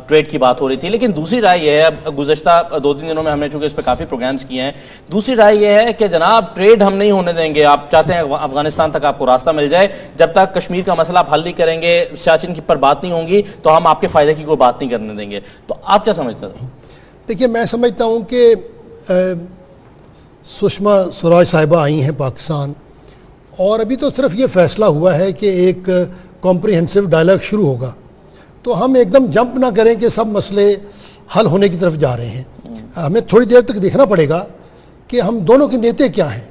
ٹریڈ کی بات ہو رہی تھی, لیکن دوسری رائے یہ ہے, گزشتہ 2-3 دنوں میں ہم نے چونکہ اس پہ کافی پروگرامز کیے ہیں, دوسری رائے یہ ہے کہ جناب ٹریڈ ہم نہیں ہونے دیں گے, آپ چاہتے ہیں افغانستان تک آپ کو راستہ مل جائے, جب تک کشمیر کا مسئلہ آپ حل نہیں کریں گے, سیاچن کی پر بات نہیں ہوں گی تو ہم آپ کے فائدے کی کوئی بات نہیں کرنے دیں گے. تو آپ کیا سمجھتے ہیں؟ دیکھیے میں سمجھتا ہوں کہ سشما سوراج صاحبہ آئی ہیں پاکستان, اور ابھی تو صرف یہ فیصلہ ہوا ہے کہ ایک کمپریہنسو ڈائلاگ شروع ہوگا, تو ہم ایک دم جمپ نہ کریں کہ سب مسئلے حل ہونے کی طرف جا رہے ہیں. ہمیں تھوڑی دیر تک دیکھنا پڑے گا کہ ہم دونوں کے نیتے کیا ہیں.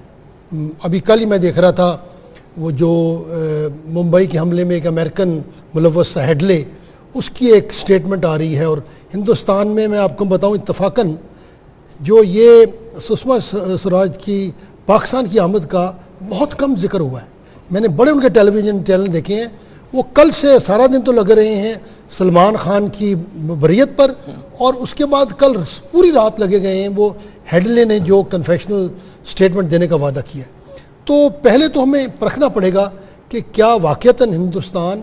ابھی کل ہی میں دیکھ رہا تھا وہ جو ممبئی کے حملے میں ایک امریکن ملوث ہیڈلے, اس کی ایک سٹیٹمنٹ آ رہی ہے, اور ہندوستان میں آپ کو بتاؤں اتفاقاً جو یہ سشما سوراج کی پاکستان کی آمد کا بہت کم ذکر ہوا ہے. میں نے بڑے ان کے ٹیلی ویژن چینل دیکھے ہیں, وہ کل سے سارا دن تو لگے رہے ہیں سلمان خان کی بریت پر, اور اس کے بعد کل پوری رات لگے گئے ہیں وہ ہیڈلے نے جو کنفیشنل سٹیٹمنٹ دینے کا وعدہ کیا. تو پہلے تو ہمیں پرکھنا پڑے گا کہ کیا واقعتاً ہندوستان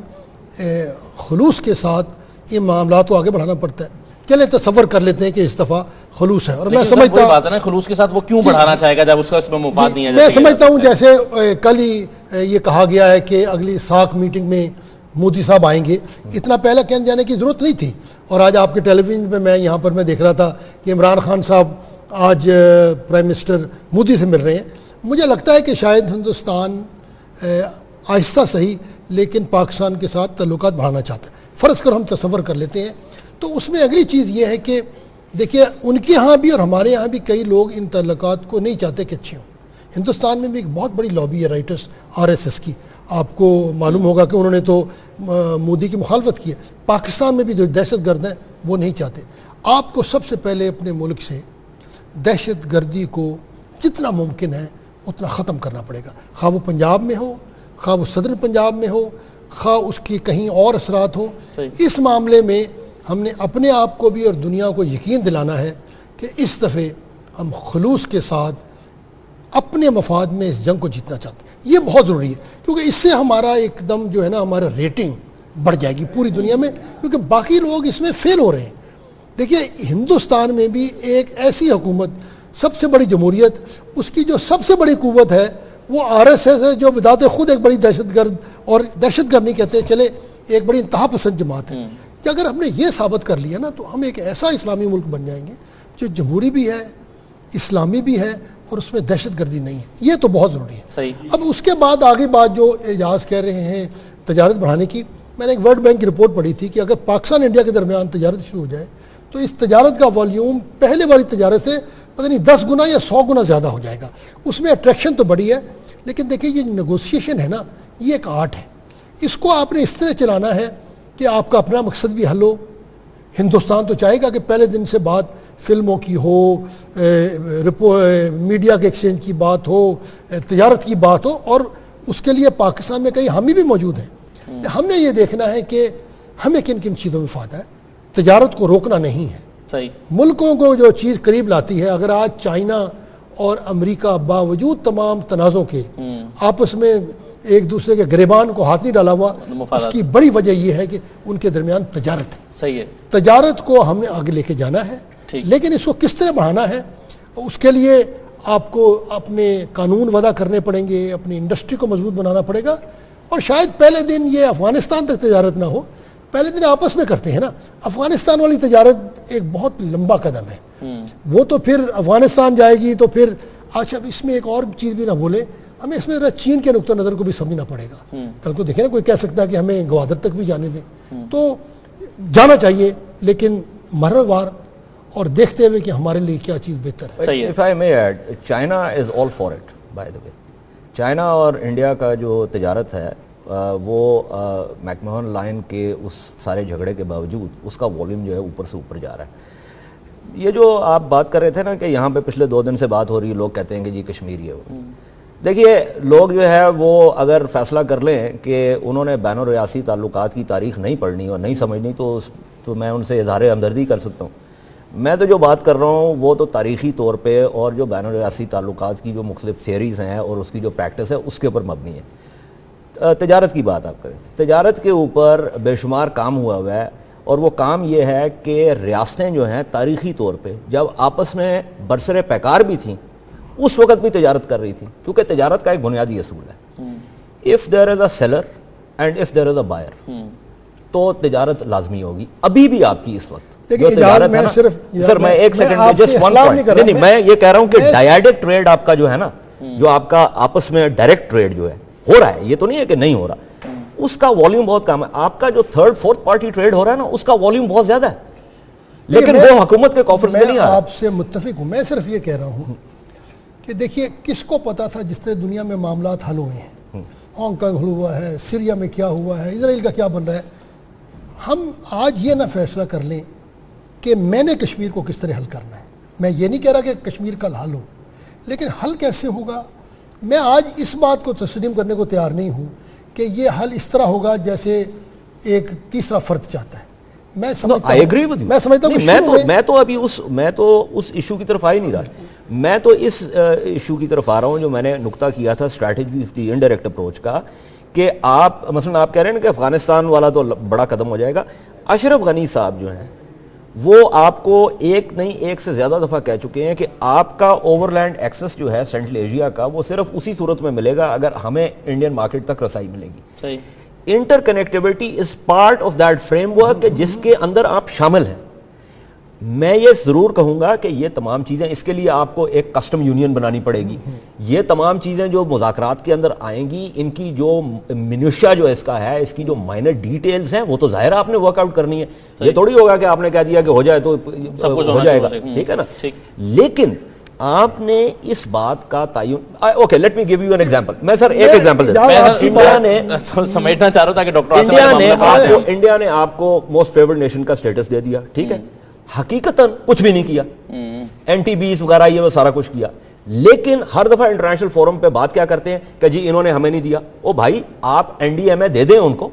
خلوص کے ساتھ یہ معاملات کو آگے بڑھانا پڑتا ہے. چلیں تصور کر لیتے ہیں کہ اس دفعہ خلوص ہے, اور میں سمجھتا ہوں بات ہے نا خلوص کے ساتھ وہ کیوں بڑھانا چاہے گا جب اس کا اس میں مفاد نہیں ہے. میں سمجھتا ہوں جیسے کل ہی یہ کہا گیا ہے کہ اگلی ساک میٹنگ میں مودی صاحب آئیں گے, اتنا پہلے کہنے جانے کی ضرورت نہیں تھی. اور آج آپ کے ٹیلی ویژن پہ میں یہاں پر میں دیکھ رہا تھا کہ عمران خان صاحب آج پرائم منسٹر مودی سے مل رہے ہیں. مجھے لگتا ہے کہ شاید ہندوستان آہستہ صحیح لیکن پاکستان کے ساتھ تعلقات بڑھانا چاہتا ہے. فرض کر ہم تصور کر لیتے ہیں, تو اس میں اگلی چیز یہ ہے کہ دیکھیے ان کے ہاں بھی اور ہمارے یہاں بھی کئی لوگ ان تعلقات کو نہیں چاہتے کہ اچھے ہوں. ہندوستان میں بھی ایک بہت بڑی لابی ہے رائٹرز RSS کی, آپ کو معلوم ہوگا کہ انہوں نے تو مودی کی مخالفت کی ہے. پاکستان میں بھی جو دہشت گرد ہیں وہ نہیں چاہتے. آپ کو سب سے پہلے اپنے ملک سے دہشت گردی کو جتنا ممکن ہے اتنا ختم کرنا پڑے گا, خواہ وہ پنجاب میں ہو, خواہ وہ صدر پنجاب میں ہو, خواہ اس کی کہیں اور اثرات ہوں. اس معاملے میں ہم نے اپنے آپ کو بھی اور دنیا کو یقین دلانا ہے کہ اس دفعے ہم خلوص کے ساتھ اپنے مفاد میں اس جنگ کو جیتنا چاہتے ہیں. یہ بہت ضروری ہے, کیونکہ اس سے ہمارا ایک دم جو ہے نا ہمارا ریٹنگ بڑھ جائے گی پوری دنیا میں, کیونکہ باقی لوگ اس میں فیل ہو رہے ہیں. دیکھیے ہندوستان میں بھی ایک ایسی حکومت, سب سے بڑی جمہوریت, اس کی جو سب سے بڑی قوت ہے وہ RSS ہے, جو بذات خود ایک بڑی دہشت گرد, اور دہشت گرد نہیں کہتے چلے, ایک بڑی انتہا پسند جماعت ہے. کہ اگر ہم نے یہ ثابت کر لیا نا تو ہم ایک ایسا اسلامی ملک بن جائیں گے جو جمہوری بھی ہے, اسلامی بھی ہے, اور اس میں دہشت گردی نہیں ہے. یہ تو بہت ضروری ہے. اب اس کے بعد آگے بات جو اعجاز کہہ رہے ہیں تجارت بڑھانے کی, میں نے ایک ورلڈ بینک کی رپورٹ پڑھی تھی کہ اگر پاکستان انڈیا کے درمیان تجارت شروع ہو جائے تو اس تجارت کا والیوم پہلے والی تجارت سے پتہ نہیں 10 گنا یا 100 گنا زیادہ ہو جائے گا. اس میں اٹریکشن تو بڑی ہے, لیکن دیکھیں یہ نیگوسیشن ہے نا, یہ ایک آرٹ ہے. اس کو آپ نے اس طرح چلانا ہے کہ آپ کا اپنا مقصد بھی حل ہو. ہندوستان تو چاہے گا کہ پہلے دن سے بات فلموں کی ہو, میڈیا کے ایکسچینج کی بات ہو, تجارت کی بات ہو, اور اس کے لیے پاکستان میں کئی حامی بھی موجود ہیں. ہم نے یہ دیکھنا ہے کہ ہمیں کن کن چیزوں میں فائدہ ہے. تجارت کو روکنا نہیں ہے. ملکوں کو جو چیز قریب لاتی ہے, اگر آج چائنا اور امریکہ باوجود تمام تنازعوں کے آپس میں ایک دوسرے کے گریبان کو ہاتھ نہیں ڈالا ہوا, اس کی بڑی وجہ یہ ہے کہ ان کے درمیان تجارت ہے. صحیح ہے. تجارت کو ہم نے آگے لے کے جانا ہے, لیکن اس کو کس طرح بڑھانا ہے, اس کے لیے آپ کو اپنے قانون وضع کرنے پڑیں گے, اپنی انڈسٹری کو مضبوط بنانا پڑے گا. اور شاید پہلے دن یہ افغانستان تک تجارت نہ ہو, پہلے دن آپس میں کرتے ہیں نا. افغانستان والی تجارت ایک بہت لمبا قدم ہے, وہ تو پھر افغانستان جائے گی تو پھر. اچھا اس میں ایک اور چیز بھی نہ بولیں, ہمیں اس میں ذرا چین کے نقطہ نظر کو بھی سمجھنا پڑے گا. کل کو دیکھیں نا کوئی کہہ سکتا ہے کہ ہمیں گوادر تک بھی جانے دیں, تو جانا چاہیے لیکن مرحلہ اور دیکھتے ہوئے کہ ہمارے لیے کیا چیز بہتر ہے. If I may add, China is all for it, by the way. China اور انڈیا کا جو تجارت ہے وہ میکمہون لائن کے اس سارے جھگڑے کے باوجود اس کا والیوم جو ہے اوپر سے اوپر جا رہا ہے. یہ جو آپ بات کر رہے تھے نا کہ یہاں پہ پچھلے 2 دن سے بات ہو رہی ہے, لوگ کہتے ہیں کہ جی کشمیری ہے وہ. دیکھیے لوگ جو ہے وہ اگر فیصلہ کر لیں کہ انہوں نے بین الریاسی تعلقات کی تاریخ نہیں پڑھنی اور نہیں سمجھنی تو میں ان سے اظہار ہمدردی کر سکتا ہوں. میں تو جو بات کر رہا ہوں وہ تو تاریخی طور پہ اور جو بین الریاستی تعلقات کی جو مختلف تھیوریز ہیں اور اس کی جو پریکٹس ہے اس کے اوپر مبنی ہے. تجارت کی بات آپ کریں, تجارت کے اوپر بے شمار کام ہوا ہے, اور وہ کام یہ ہے کہ ریاستیں جو ہیں تاریخی طور پہ جب آپس میں برسر پیکار بھی تھیں اس وقت بھی تجارت کر رہی تھی, کیونکہ تجارت کا ایک بنیادی اصول ہے if there is a seller and if there is a buyer تو تجارت لازمی ہوگی. ابھی بھی آپ کی اس وقت جو تجارت ہے نا, سر میں ایک سیکنڈ میں جسٹ ون پوائنٹ, نہیں میں یہ کہہ رہا ہوں کہ ڈائریکٹ ٹریڈ آپ کا جو ہے نا, جو آپ کا آپس میں ڈائریکٹ ٹریڈ جو ہے ہو رہا ہے, یہ تو نہیں ہے کہ نہیں ہو رہا, اس کا والیوم بہت کم ہے. آپ کا جو تھرڈ فورتھ پارٹی ٹریڈ ہو رہا ہے نا اس کا والیوم بہت زیادہ ہے, لیکن وہ حکومت کے کوفرز میں نہیں آ رہا. آپ سے متفق ہوں, میں صرف یہ کہہ رہا ہوں کہ دیکھیے کس کو پتا تھا جس طرح دنیا میں معاملات حل ہوئے ہیں, ہانگ کانگ حل ہوا ہے, سیریا میں کیا ہوا ہے, اسرائیل کا کیا بن رہا ہے. ہم آج یہ نہ فیصلہ کر لیں کہ میں نے کشمیر کو کس طرح حل کرنا ہے. میں یہ نہیں کہہ رہا کہ کشمیر کا حل ہو, لیکن حل کیسے ہوگا. میں آج اس بات کو تسلیم کرنے کو تیار نہیں ہوں کہ یہ حل اس طرح ہوگا جیسے ایک تیسرا فرد چاہتا ہے. میں سمجھتا ہوں میں تو اس ایشو کی طرف آ ہی نہیں رہا, میں تو اس ایشو کی طرف آ رہا ہوں جو میں نے نقطہ کیا تھا strategy of the indirect approach کا, کہ آپ مثلا آپ کہہ رہے ہیں کہ افغانستان والا تو بڑا قدم ہو جائے گا. اشرف غنی صاحب جو ہیں وہ آپ کو ایک نہیں ایک سے زیادہ دفعہ کہہ چکے ہیں کہ آپ کا اوور لینڈ ایکسس جو ہے سینٹرل ایشیا کا وہ صرف اسی صورت میں ملے گا اگر ہمیں انڈین مارکیٹ تک رسائی ملے گی. Interconnectivity is part of that framework جس کے اندر آپ شامل ہیں. میں یہ ضرور کہوں گا کہ یہ تمام چیزیں, اس کے لیے آپ کو ایک کسٹم یونین بنانی پڑے گی. یہ تمام چیزیں جو مذاکرات کے اندر آئیں گی, ان کی جو منوشیا جو اس کا ہے, اس کی جو مائنر ڈیٹیلز ہیں وہ تو ظاہر آپ نے ورک آؤٹ کرنی ہے. یہ تھوڑی ہوگا کہ آپ نے کہہ دیا کہ ہو جائے تو ہو جائے گا, ٹھیک ہے نا. لیکن آپ نے اس بات کا تعین, okay let me give you an example. میں سر ایک ایگزامپل دیتا ہوں. انڈیا نے سمیٹنا چاہ رہا تھا کہ ڈاکٹر انڈیا نے آپ کو موسٹ فیورڈ نیشن کا سٹیٹس دے دیا, ٹھیک ہے, حقیقتاً کچھ بھی نہیں کیا, این ٹی بیز وغیرہ یہ وہ سارا کچھ کیا, لیکن ہر دفعہ انٹرنیشنل فورم پہ بات کیا کرتے ہیں کہ جی انہوں نے ہمیں نہیں دیا. او بھائی آپ این ڈی ایم اے دے دیں ان کو,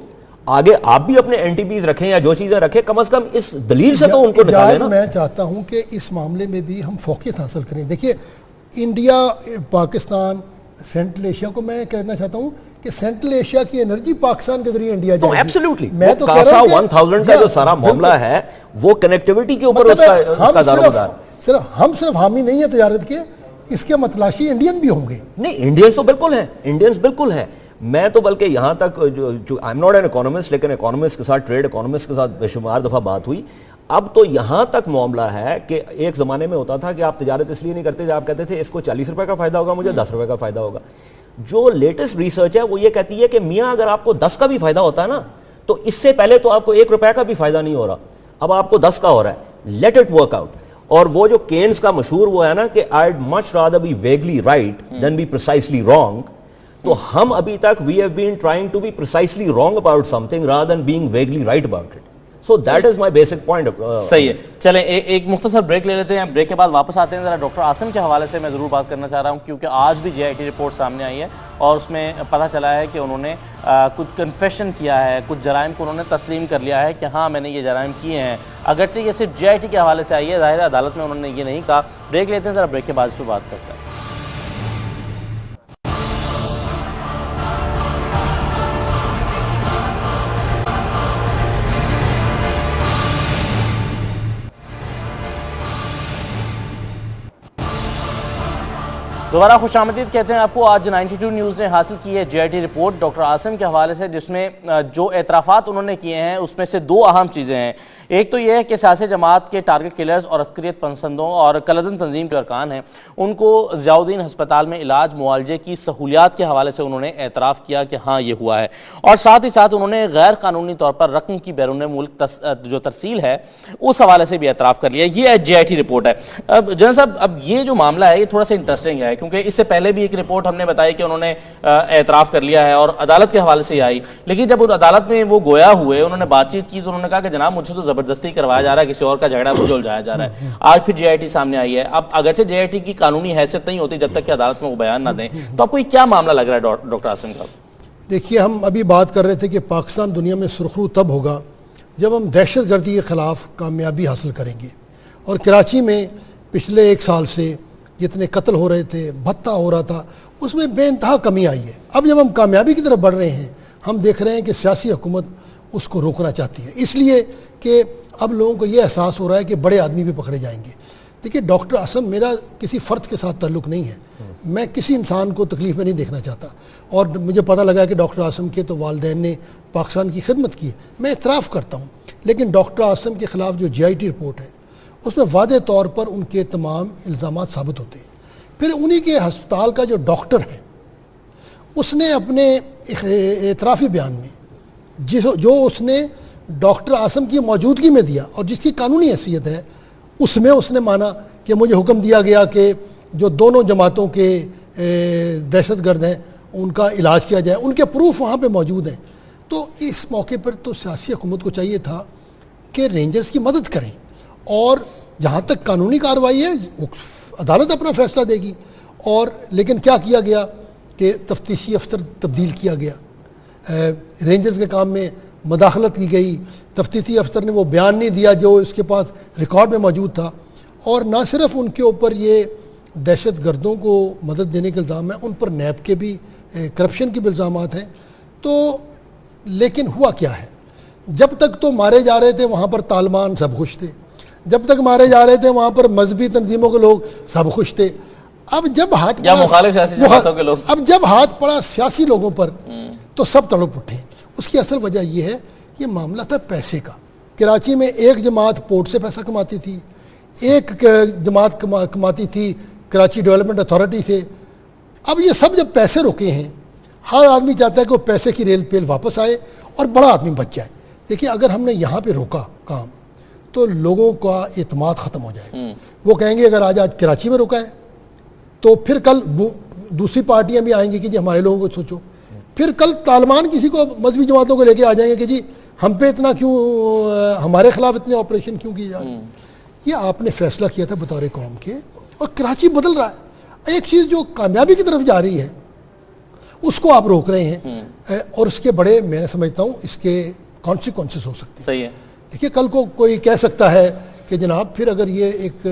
آگے آپ بھی اپنے این ٹی بیز رکھیں یا جو چیزیں رکھیں, کم از کم اس دلیل سے تو ان کو نکالیں نا. میں چاہتا ہوں کہ اس معاملے میں بھی ہم فوقیت حاصل کریں. دیکھیے انڈیا, پاکستان, سینٹرل ایشیا کو میں کہنا چاہتا ہوں کہ سینٹرل ایشیا کی انرجی پاکستان کے ذریعے انڈیا جائے گی. ایبسلیوٹلی میں تو کہہ رہا ہوں کہ 1000 کا جو سارا معاملہ ہے وہ کنیکٹیوٹی کے اوپر اس کا دار و مدار. ہم صرف حامی نہیں ہیں تجارت کے, اس کے متلاشی انڈین بھی ہوں گے. نہیں, انڈینز تو بالکل ہیں, انڈینز بالکل ہیں. میں تو بلکہ یہاں تک جو I am not an economist, لیکن اکانومسٹ کے ساتھ, ٹریڈ اکانومسٹ کے ساتھ بے شمار دفعہ بات ہوئی. اب تو یہاں تک معاملہ ہے کہ ایک زمانے میں ہوتا تھا کہ آپ تجارت اس لیے نہیں کرتے تھے, آپ کہتے تھے اس کو 40 روپے کا فائدہ ہوگا, مجھے 10 روپے کا فائدہ ہوگا. جو لیٹسٹ ریسرچ ہے وہ یہ کہتی ہے کہ میاں اگر آپ کو 10 کا بھی فائدہ ہوتا ہے نا تو اس سے پہلے تو آپ کو 1 روپے کا بھی فائدہ نہیں ہو رہا, اب آپ کو 10 کا ہو رہا ہے. Late it work out. اور وہ جو کینز کا مشہور وہ ہے نا کہ I'd much rather be vaguely right than be precisely wrong, تو ہم ابھی تک we have been trying to be precisely wrong about something rather than being vaguely right about it. So that is my basic point. صحیح ہے. چلیں ایک مختصر break لے لیتے ہیں, بریک کے بعد واپس آتے ہیں. ذرا ڈاکٹر عاصم کے حوالے سے میں ضرور بات کرنا چاہ رہا ہوں کیونکہ آج بھی جے آئی ٹی رپورٹ سامنے آئی ہے اور اس میں پتہ چلا ہے کہ انہوں نے کچھ کنفیشن کیا ہے, کچھ جرائم کو انہوں نے تسلیم کر لیا ہے کہ ہاں میں نے یہ جرائم کیے ہیں, اگرچہ یہ صرف جے آئی ٹی کے حوالے سے آئی ہے, ظاہر عدالت میں انہوں نے یہ نہیں کہا. بریک لیتے ہیں, ذرا بریک کے بعد اس پہ بات کرتے ہیں. دوبارہ خوش آمدید کہتے ہیں آپ کو. آج 92 نیوز نے حاصل کی ہے J I T report doctor Asim کے حوالے سے, جس میں جو اعترافات انہوں نے کیے ہیں اس میں سے 2 اہم چیزیں ہیں. ایک تو یہ ہے کہ سیاسی جماعت کے ٹارگٹ کلرز اور عسکریت پسندوں اور کلدن تنظیم کے ارکان ہیں, ان کو ضیاء الدین ہسپتال میں علاج معالجے کی سہولیات کے حوالے سے انہوں نے اعتراف کیا کہ ہاں یہ ہوا ہے, اور ساتھ ہی ساتھ انہوں نے غیر قانونی طور پر رقم کی بیرون ملک جو ترسیل ہے اس حوالے سے بھی اعتراف کر لیا. یہ جے آئی ٹی رپورٹ ہے. اب جنرل صاحب, اب یہ جو معاملہ ہے یہ تھوڑا سا انٹرسٹنگ ہے کیونکہ اس سے پہلے بھی ایک رپورٹ ہم نے بتائی کہ انہوں نے اعتراف کر لیا ہے اور عدالت کے حوالے سے آئی, لیکن جب عدالت میں وہ گویا ہوئے, انہوں نے بات چیت کی تو انہوں نے کہا کہ جناب مجھ سے تو زبردستی کروایا جا رہا ہے, کسی اور کا جھگڑا مجھے الجھایا جا رہا ہے. آج پھر جے آئی ٹی سامنے آئی ہے. اب اگرچہ جے آئی ٹی کی قانونی حیثیت نہیں ہوتی جب تک کہ عدالت میں وہ بیان نہ دیں, تو آپ کو کیا معاملہ لگ رہا ہے ڈاکٹر عاصم کا؟ دیکھیے, ہم ابھی بات کر رہے تھے کہ پاکستان دنیا میں سرخرو تب ہوگا جب ہم دہشت گردی کے خلاف کامیابی حاصل کریں گے, اور کراچی میں پچھلے 1 سال سے جتنے قتل ہو رہے تھے، بھتہ ہو رہا تھا، اس میں بے انتہا کمی آئی ہے. اب جب ہم کامیابی کی طرف بڑھ رہے ہیں، ہم دیکھ رہے ہیں کہ سیاسی حکومت اس کو روکنا چاہتی ہے، اس لیے کہ اب لوگوں کو یہ احساس ہو رہا ہے کہ بڑے آدمی بھی پکڑے جائیں گے. دیکھیے ڈاکٹر عاصم میرا کسی فرد کے ساتھ تعلق نہیں ہے، میں کسی انسان کو تکلیف میں نہیں دیکھنا چاہتا، اور مجھے پتہ لگا کہ ڈاکٹر عاصم کے تو والدین نے پاکستان کی خدمت کی ہے، میں اعتراف کرتا ہوں. لیکن ڈاکٹر عاصم کے خلاف جو GIT رپورٹ ہے اس میں واضح طور پر ان کے تمام الزامات ثابت ہوتے ہیں. پھر انہی کے ہسپتال کا جو ڈاکٹر ہے اس نے اپنے اعترافی بیان میں جو اس نے ڈاکٹر عاصم کی موجودگی میں دیا اور جس کی قانونی حیثیت ہے، اس میں اس نے مانا کہ مجھے حکم دیا گیا کہ جو دونوں جماعتوں کے دہشت گرد ہیں ان کا علاج کیا جائے، ان کے پروف وہاں پہ موجود ہیں. تو اس موقع پر تو سیاسی حکومت کو چاہیے تھا کہ رینجرز کی مدد کریں، اور جہاں تک قانونی کارروائی ہے عدالت اپنا فیصلہ دے گی. اور لیکن کیا گیا کہ تفتیشی افسر تبدیل کیا گیا، رینجرز کے کام میں مداخلت کی گئی، تفتیشی افسر نے وہ بیان نہیں دیا جو اس کے پاس ریکارڈ میں موجود تھا. اور نہ صرف ان کے اوپر یہ دہشت گردوں کو مدد دینے کے الزام ہیں، ان پر نیب کے بھی کرپشن کے بھی الزامات ہیں. تو لیکن ہوا کیا ہے، جب تک تو مارے جا رہے تھے وہاں پر طالبان سب خوش تھے، جب تک مارے جا رہے تھے وہاں پر مذہبی تنظیموں کے لوگ سب خوش تھے. اب جب ہاتھ یا مخالف سیاسی جماعتوں کے لوگ، اب جب ہاتھ پڑا سیاسی لوگوں پر تو سب تڑپ اٹھے. اس کی اصل وجہ یہ ہے، یہ معاملہ تھا پیسے کا. کراچی میں ایک جماعت پورٹ سے پیسہ کماتی تھی، ایک جماعت کماتی تھی کراچی ڈیولپمنٹ اتھارٹی سے. اب یہ سب جب پیسے رکے ہیں، ہر آدمی چاہتا ہے کہ وہ پیسے کی ریل پیل واپس آئے اور بڑا آدمی بچ جائے. دیکھیے اگر ہم نے یہاں پہ روکا کام تو لوگوں کا اعتماد ختم ہو جائے گا. وہ کہیں گے اگر آج کراچی میں روکا ہے تو پھر کل دوسری پارٹیاں بھی آئیں گی کہ جی ہمارے لوگوں کو سوچو. پھر کل طالبان کسی کو مذہبی جماعتوں کو لے کے آ جائیں گے کہ جی ہم پہ اتنا کیوں، ہمارے خلاف اتنے آپریشن کیوں کیے جا رہے ہیں. یہ آپ نے فیصلہ کیا تھا بطور قوم کے، اور کراچی بدل رہا ہے. ایک چیز جو کامیابی کی طرف جا رہی ہے اس کو آپ روک رہے ہیں، اور اس کے بڑے میں سمجھتا ہوں اس کے کانسیکوینسز ہو سکتے ہیں. صحیح ہے. دیکھیے کل کو کوئی کہہ سکتا ہے کہ جناب پھر اگر یہ ایک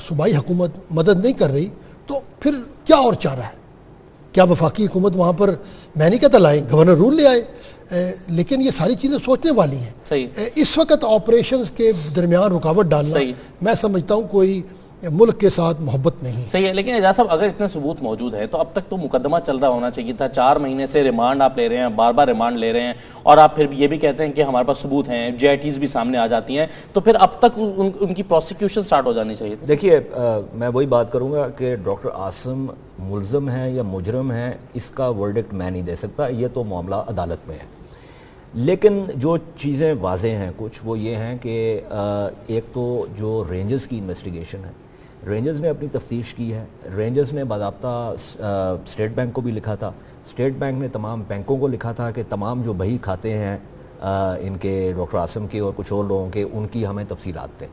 صوبائی حکومت مدد نہیں کر رہی تو پھر کیا اور چارہ ہے؟ کیا وفاقی حکومت وہاں پر، میں نہیں کہتا لائیں، گورنر رول لے آئے، لیکن یہ ساری چیزیں سوچنے والی ہیں. صحیح. اس وقت آپریشنز کے درمیان رکاوٹ ڈالنا میں سمجھتا ہوں کوئی ملک کے ساتھ محبت نہیں. صحیح ہے. لیکن اعجاز صاحب اگر اتنے ثبوت موجود ہے تو اب تک تو مقدمہ چل رہا ہونا چاہیے تھا. 4 مہینے سے ریمانڈ آپ لے رہے ہیں، بار بار ریمانڈ لے رہے ہیں، اور آپ پھر یہ بھی کہتے ہیں کہ ہمارے پاس ثبوت ہیں، GITs بھی سامنے آ جاتی ہیں، تو پھر اب تک ان کی پروسیکیوشن سٹارٹ ہو جانی چاہیے تھی. دیکھیے میں وہی بات کروں گا کہ ڈاکٹر عاصم ملزم ہے یا مجرم ہے، اس کا ورڈکٹ میں نہیں دے سکتا، یہ تو معاملہ عدالت میں ہے. لیکن جو چیزیں واضح ہیں کچھ وہ یہ ہیں کہ ایک تو جو رینجرز کی انویسٹیگیشن ہے، رینجرز نے اپنی تفتیش کی ہے. رینجرز نے باضابطہ اسٹیٹ بینک کو بھی لکھا تھا، اسٹیٹ بینک نے تمام بینکوں کو لکھا تھا کہ تمام جو بہی کھاتے ہیں ان کے ڈاکٹر عاصم کے اور کچھ اور لوگوں کے، ان کی ہمیں تفصیلات دیں.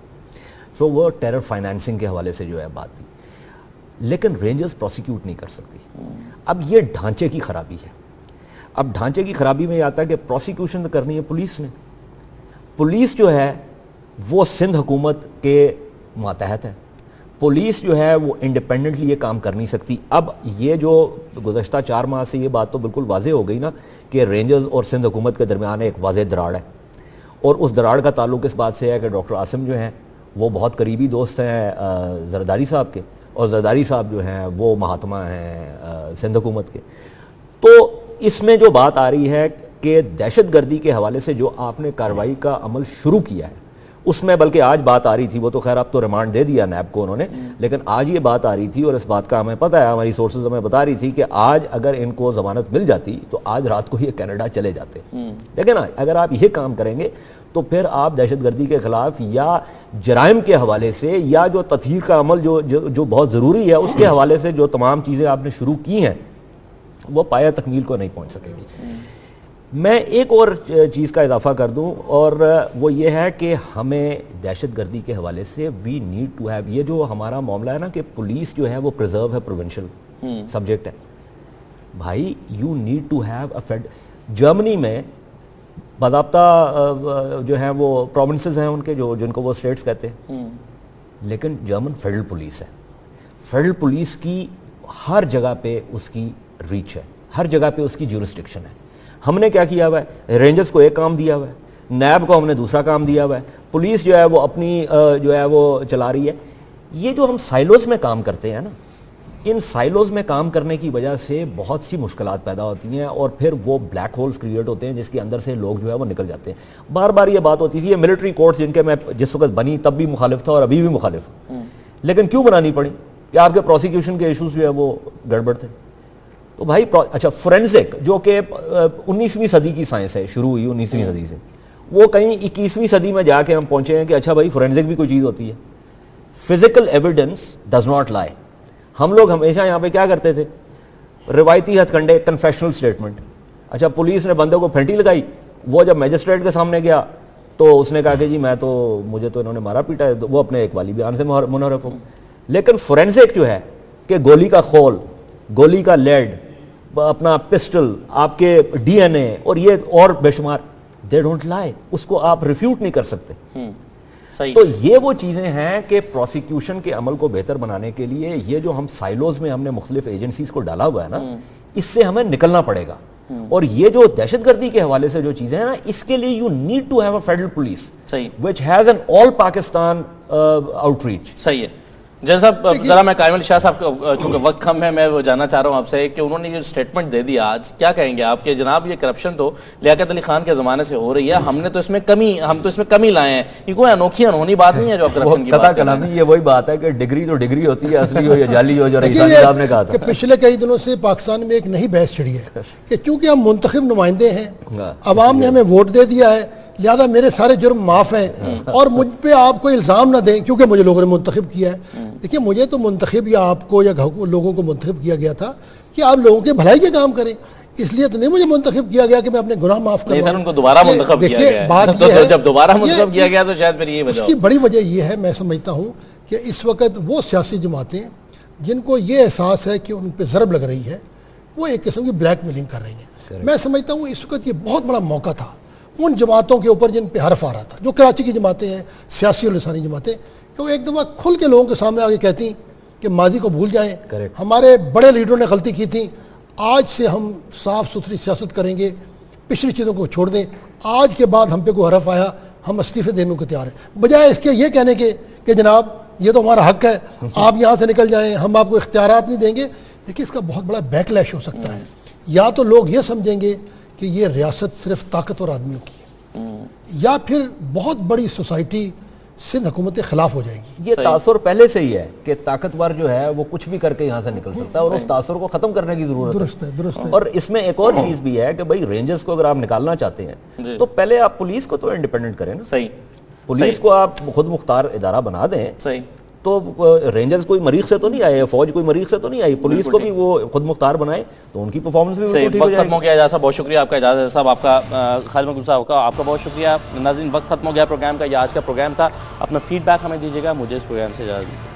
سو وہ ٹیرر فائنانسنگ کے حوالے سے جو ہے بات تھی. لیکن رینجرز پروسیکیوٹ نہیں کر سکتی. اب یہ ڈھانچے کی خرابی ہے. اب ڈھانچے کی خرابی میں یہ آتا ہے کہ پروسیکیوشن کرنی ہے پولیس نے. پولیس جو ہے وہ سندھ حکومت کے ماتحت ہے. پولیس جو ہے وہ انڈیپینڈنٹلی یہ کام کر نہیں سکتی. اب یہ جو گزشتہ 4 ماہ سے یہ بات تو بالکل واضح ہو گئی نا کہ رینجرز اور سندھ حکومت کے درمیان ایک واضح دراڑ ہے، اور اس دراڑ کا تعلق اس بات سے ہے کہ ڈاکٹر عاصم جو ہیں وہ بہت قریبی دوست ہیں زرداری صاحب کے، اور زرداری صاحب جو ہیں وہ مہاتما ہیں سندھ حکومت کے. تو اس میں جو بات آ رہی ہے کہ دہشت گردی کے حوالے سے جو آپ نے کارروائی کا عمل شروع کیا ہے، اس میں بلکہ آج بات آ رہی تھی، وہ تو خیر اب تو ریمانڈ دے دیا نیب کو انہوں نے، لیکن آج یہ بات آ رہی تھی، اور اس بات کا ہمیں پتہ ہے، ہماری سورسز ہمیں بتا رہی تھی کہ آج اگر ان کو ضمانت مل جاتی تو آج رات کو یہ کینیڈا چلے جاتے. دیکھیں نا، اگر آپ یہ کام کریں گے تو پھر آپ دہشت گردی کے خلاف یا جرائم کے حوالے سے یا جو تطہیر کا عمل جو بہت ضروری ہے اس کے حوالے سے جو تمام چیزیں آپ نے شروع کی ہیں وہ پایہ تکمیل کو نہیں پہنچ سکے گی. میں ایک اور چیز کا اضافہ کر دوں، اور وہ یہ ہے کہ ہمیں دہشت گردی کے حوالے سے وی نیڈ ٹو ہیو، یہ جو ہمارا معاملہ ہے نا کہ پولیس جو ہے وہ پریزرو ہے، پروونشل سبجیکٹ ہے. بھائی you need to have a Germany میں باضابطہ جو ہیں وہ پروونسز ہیں ان کے جن کو وہ اسٹیٹس کہتے ہیں، لیکن جرمن فیڈرل پولیس ہے. فیڈرل پولیس کی ہر جگہ پہ اس کی ریچ ہے, ہر جگہ پہ اس کی جورسڈکشن ہے. ہم نے کیا کیا ہوا ہے, رینجرز کو ایک کام دیا ہوا ہے, نیب کو ہم نے دوسرا کام دیا ہوا ہے, پولیس جو ہے وہ اپنی جو ہے وہ چلا رہی ہے. یہ جو ہم سائلوز میں کام کرتے ہیں نا, ان سائلوز میں کام کرنے کی وجہ سے بہت سی مشکلات پیدا ہوتی ہیں, اور پھر وہ بلیک ہولز کریٹ ہوتے ہیں جس کے اندر سے لوگ جو ہے وہ نکل جاتے ہیں. بار بار یہ بات ہوتی تھی, یہ ملٹری کورٹس جن کے میں جس وقت بنی تب بھی مخالف تھا اور ابھی بھی مخالف ہوں, لیکن کیوں بنانی پڑی کہ آپ کے پروسیکیوشن کے ایشوز جو ہے وہ گڑبڑ تھے. تو بھائی اچھا فورینسک جو کہ 19ویں صدی کی سائنس ہے, شروع ہوئی 19ویں صدی سے, وہ کہیں 21ویں صدی میں جا کے ہم پہنچے ہیں کہ اچھا بھائی فورینسک بھی کوئی چیز ہوتی ہے. Physical evidence does not lie. ہم لوگ ہمیشہ یہاں پہ کیا کرتے تھے, روایتی ہتھ کنڈے, کنفیشنل سٹیٹمنٹ. اچھا پولیس نے بندے کو پھینٹی لگائی, وہ جب میجسٹریٹ کے سامنے گیا تو اس نے کہا کہ جی مجھے تو انہوں نے مارا پیٹا ہے, وہ اپنے ایک والی بیان سے منحرف ہو. لیکن فورینسک جو ہے کہ گولی کا خول, گولی کا لیڈ, اپنا پسٹل, آپ کے ڈی این اے اور یہ اور بے شمار, دے ڈونٹ لائی, اس کو آپ ریفیوٹ نہیں کر سکتے. تو یہ وہ چیزیں ہیں کہ پروسیکیوشن کے عمل کو بہتر بنانے کے لیے یہ جو ہم سائلوز میں ہم نے مختلف ایجنسیز کو ڈالا ہوا ہے نا, اس سے ہمیں نکلنا پڑے گا. اور یہ جو دہشت گردی کے حوالے سے جو چیزیں ہیں نا, اس کے لیے you need to have a federal police which has an all Pakistan outreach. صحیح ہے. جن صاحب ذرا میں قائم علی شاہ صاحب کا چونکہ وقت کم ہے, میں وہ جاننا چاہ رہا ہوں آپ سے کہ انہوں نے جو اسٹیٹمنٹ دے دیا آج, کیا کہیں گے آپ کہ جناب یہ کرپشن تو لیاقت علی خان کے زمانے سے ہو رہی ہے, ہم تو اس میں کمی لائے ہیں, یہ کوئی انوکھی انہونی بات نہیں ہے جو آپ کرپشن کی بات کر رہے ہیں. یہ وہی بات ہے کہ ڈگری تو ڈگری ہوتی ہے, اصلی ہو یا جعلی ہو, جو رئیس صاحب نے کہا تھا. پچھلے کئی دنوں سے پاکستان میں ایک نئی بحث چھڑی ہے کہ چونکہ ہم منتخب نمائندے ہیں, عوام نے ہمیں ووٹ دے دیا ہے, لہذا میرے سارے جرم معاف ہیں اور مجھ پہ آپ کوئی الزام نہ دیں کیونکہ مجھے لوگوں نے منتخب کیا ہے. دیکھیے مجھے تو منتخب یا آپ کو یا لوگوں کو منتخب کیا گیا تھا کہ آپ لوگوں کے بھلائی کے کام کریں, اس لیے تو نہیں مجھے منتخب کیا گیا کہ میں اپنے گناہ معاف کروں. ان کو دوبارہ منتخب کیا گیا, بات یہ ہے جب دوبارہ منتخب کیا گیا تو شاید پھر یہ وجہ, اس کی بڑی وجہ یہ ہے میں سمجھتا ہوں کہ اس وقت وہ سیاسی جماعتیں جن کو یہ احساس ہے کہ ان پہ ضرب لگ رہی ہے, وہ ایک قسم کی بلیک میلنگ کر رہی ہیں. میں سمجھتا ہوں اس وقت یہ بہت بڑا موقع تھا ان جماعتوں کے اوپر جن پہ حرف آ رہا تھا, جو کراچی کی جماعتیں ہیں, سیاسی اور لسانی جماعتیں, کہ وہ ایک دفعہ کھل کے لوگوں کے سامنے آگے کہتی کہ ماضی کو بھول جائیں, ہمارے بڑے لیڈروں نے غلطی کی تھی, آج سے ہم صاف ستھری سیاست کریں گے, پچھلی چیزوں کو چھوڑ دیں, آج کے بعد ہم پہ کوئی حرف آیا ہم استعفے دینے کو تیار ہیں, بجائے اس کے یہ کہنے کے کہ جناب یہ تو ہمارا حق ہے, آپ یہاں سے نکل جائیں, ہم آپ کو اختیارات نہیں دیں گے. دیکھیے اس کا بہت بڑا بیک لیش ہو سکتا ہے. یا تو لوگ یہ سمجھیں گے کہ یہ ریاست صرف طاقتور آدمیوں کی ہے, یا پھر بہت بڑی سوسائٹی سندھ حکومت کے خلاف ہو جائے گی. یہ تاثر پہلے سے ہی ہے کہ طاقتور جو ہے وہ کچھ بھی کر کے یہاں سے نکل سکتا ہے, اور اس تاثر کو ختم کرنے کی ضرورت ہے. درست ہے. اور اس میں ایک اور چیز بھی ہے کہ بھائی رینجرز کو اگر آپ نکالنا چاہتے ہیں تو پہلے آپ پولیس کو تو انڈیپینڈنٹ کریں نا. صحیح, پولیس کو آپ خود مختار ادارہ بنا دیں. صحیح. تو رینجرز کوئی مریخ سے تو نہیں آئے, فوج کوئی مریخ سے تو نہیں آئی, پولیس کو بھی وہ خود مختار بنائے تو ان کی پرفارمنس بھی ٹھیک ہو جائے گی. وقت ختم ہو گیا اجازت صاحب, بہت شکریہ آپ کا. اجازت صاحب آپ کا, خالد مقبول صاحب کا آپ کا بہت شکریہ. ناظرین وقت ختم ہو گیا پروگرام کا, یہ آج کا پروگرام تھا. اپنا فیڈ بیک ہمیں دیجیے گا. مجھے اس پروگرام سے اجازت